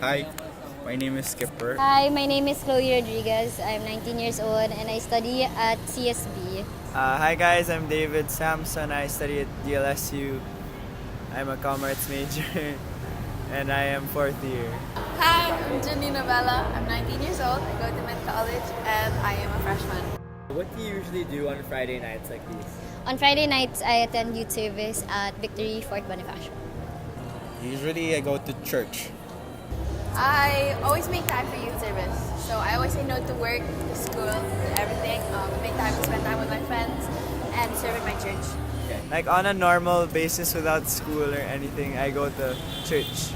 Hi, my name is Skipper. Hi, my name is Chloe Rodriguez. I'm 19 years old and I study at CSB. Hi guys, I'm David Samson. I study at DLSU. I'm a commerce major and I am fourth year. Hi, I'm Janina. I'm 19 years old. I go to Med College and I am a freshman. What do you usually do on Friday nights like these? On Friday nights, I attend youth service at Victory Fort Bonifacio. Usually I go to church. I always make time for youth service. So I always say no to work, to school, to everything. Make time to spend time with my friends and serve at my church. Okay. Like on a normal basis without school or anything, I go to church.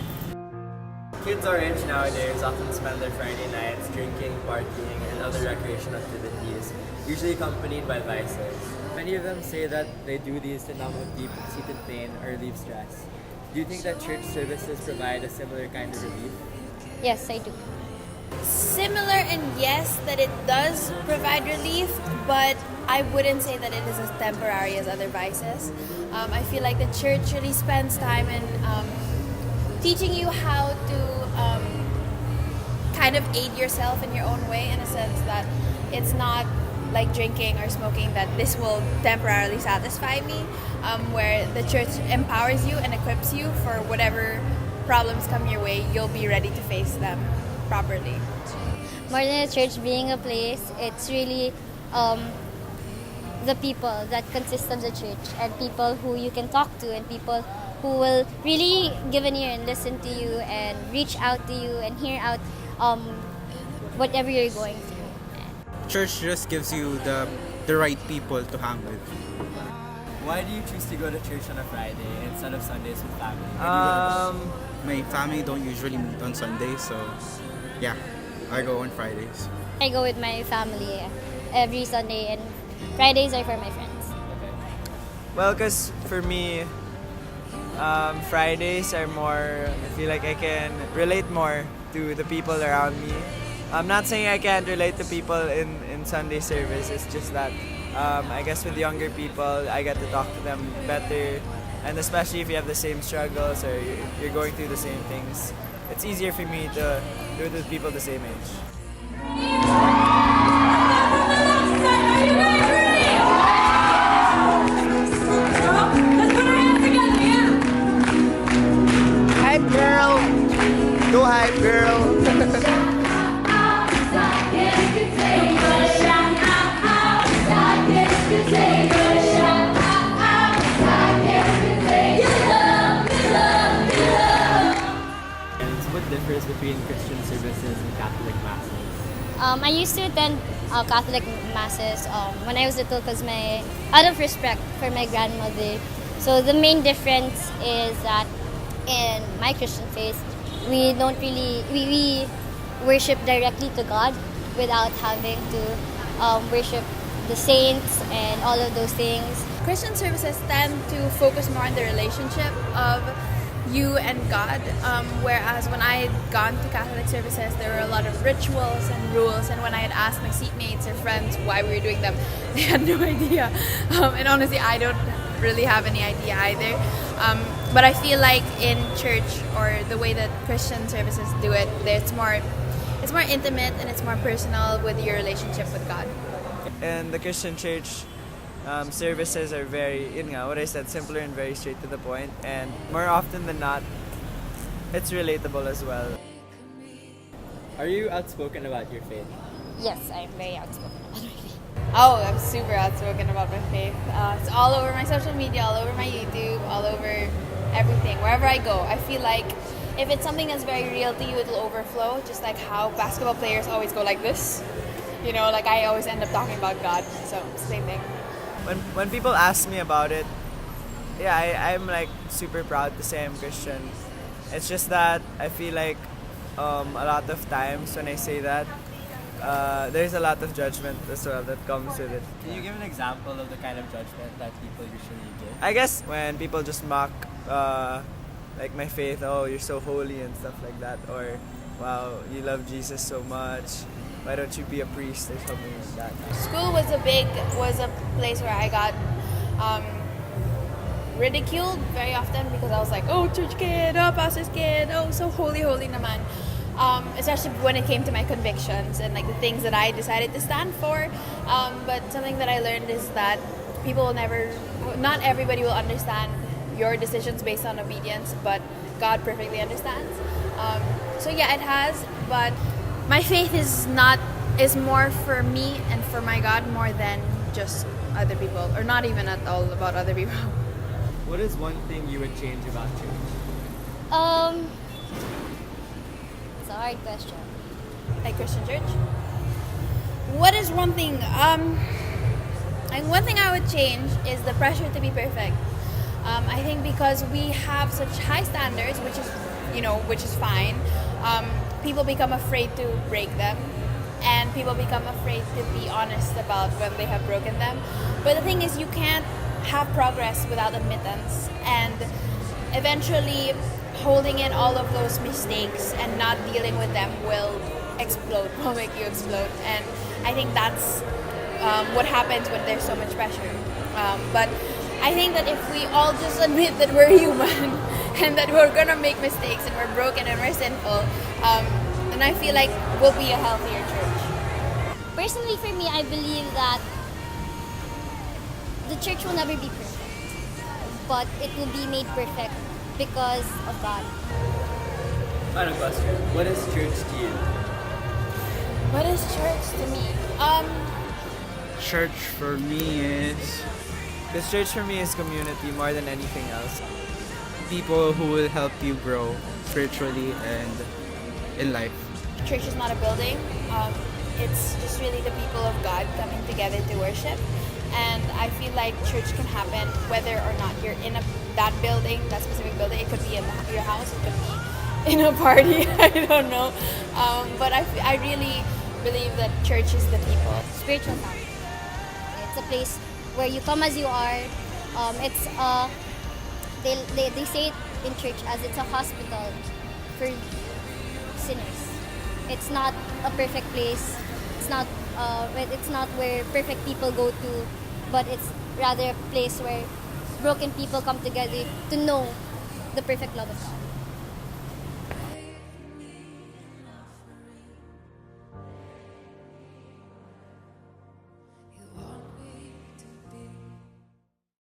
Kids our age nowadays often spend their Friday nights drinking, partying, and other recreational activities, usually accompanied by vices. Many of them say that they do these to numb deep-seated pain or relieve stress. Do you think that church services provide a similar kind of relief? Yes, I do. Similar in yes, that it does provide relief, but I wouldn't say that it is as temporary as other vices. I feel like the church really spends time in teaching you how to kind of aid yourself in your own way, in a sense that it's not like drinking or smoking that this will temporarily satisfy me, where the church empowers you and equips you for whatever problems come your way, you'll be ready to face them properly. More than a church being a place, it's really the people that consist of the church and people who you can talk to and people who will really give an ear and listen to you and reach out to you and hear out whatever you're going through. Church just gives you the right people to hang with. Why do you choose to go to church on a Friday instead of Sundays with family? My family don't usually meet on Sundays, so yeah, I go on Fridays. I go with my family every Sunday and Fridays are for my friends. Well, because for me, Fridays are more, I feel like I can relate more to the people around me. I'm not saying I can't relate to people in Sunday service, it's just that I guess with younger people, I get to talk to them better. And especially if you have the same struggles or you're going through the same things, it's easier for me to do it with people the same age. Hype girl! Go hype girl! What differs between Christian services and Catholic masses? I used to attend Catholic masses when I was little because out of respect for my grandmother. So the main difference is that in my Christian faith, we don't really we worship directly to God without having to worship the saints and all of those things. Christian services tend to focus more on the relationship of you and God, whereas when I had gone to Catholic services, there were a lot of rituals and rules, and when I had asked my seatmates or friends why we were doing them, they had no idea. And honestly, I don't really have any idea either. But I feel like in church, or the way that Christian services do it, it's more intimate and it's more personal with your relationship with God. And the Christian church services are very, what I said, simpler and very straight to the point. And more often than not, it's relatable as well. Are you outspoken about your faith? Yes, I'm very outspoken about my faith. Oh, I'm super outspoken about my faith. It's all over my social media, all over my YouTube, all over everything. Wherever I go, I feel like if it's something that's very real to you, it'll overflow. Just like how basketball players always go like this. Like I always end up talking about God. So, same thing. When people ask me about it, yeah, I'm like super proud to say I'm Christian. It's just that I feel like a lot of times when I say that, there's a lot of judgment as well that comes with it. Can you give an example of the kind of judgment that people usually give? I guess when people just mock like my faith, oh, you're so holy and stuff like that, or wow, you love Jesus so much, why don't you be a priest or something like that. School was a place where I got ridiculed very often because I was like, oh, church kid, oh, pastor's kid, oh, so holy naman. especially when it came to my convictions and like the things that I decided to stand for. But something that I learned is that not everybody will understand your decisions based on obedience, but God perfectly understands. So yeah, it has, but my faith is more for me and for my God more than just other people, or not even at all about other people. What is one thing you would change about church? It's a hard question. Like Christian church? What is one thing? And one thing I would change is the pressure to be perfect. I think because we have such high standards, which is fine, people become afraid to break them, and people become afraid to be honest about when they have broken them. But the thing is, you can't have progress without admittance, and eventually holding in all of those mistakes and not dealing with them will make you explode. And I think that's what happens when there's so much pressure. But I think that if we all just admit that we're human and that we're gonna make mistakes and we're broken and we're sinful, then I feel like we'll be a healthier church. Personally, for me, I believe that the church will never be perfect, but it will be made perfect because of God. Final question. What is church to you? What is church to me? Church for me is Because church for me is community more than anything else. people who will help you grow spiritually and in life. Church is not a building. It's just really the people of God coming together to worship. And I feel like church can happen whether or not you're in that building, that specific building. It could be in your house, it could be in a party, I don't know. But I really believe that church is the people. Spiritual family. It's a place where you come as you are. They say it in church as it's a hospital for sinners. It's not a perfect place. It's not where perfect people go to, but it's rather a place where broken people come together to know the perfect love of God.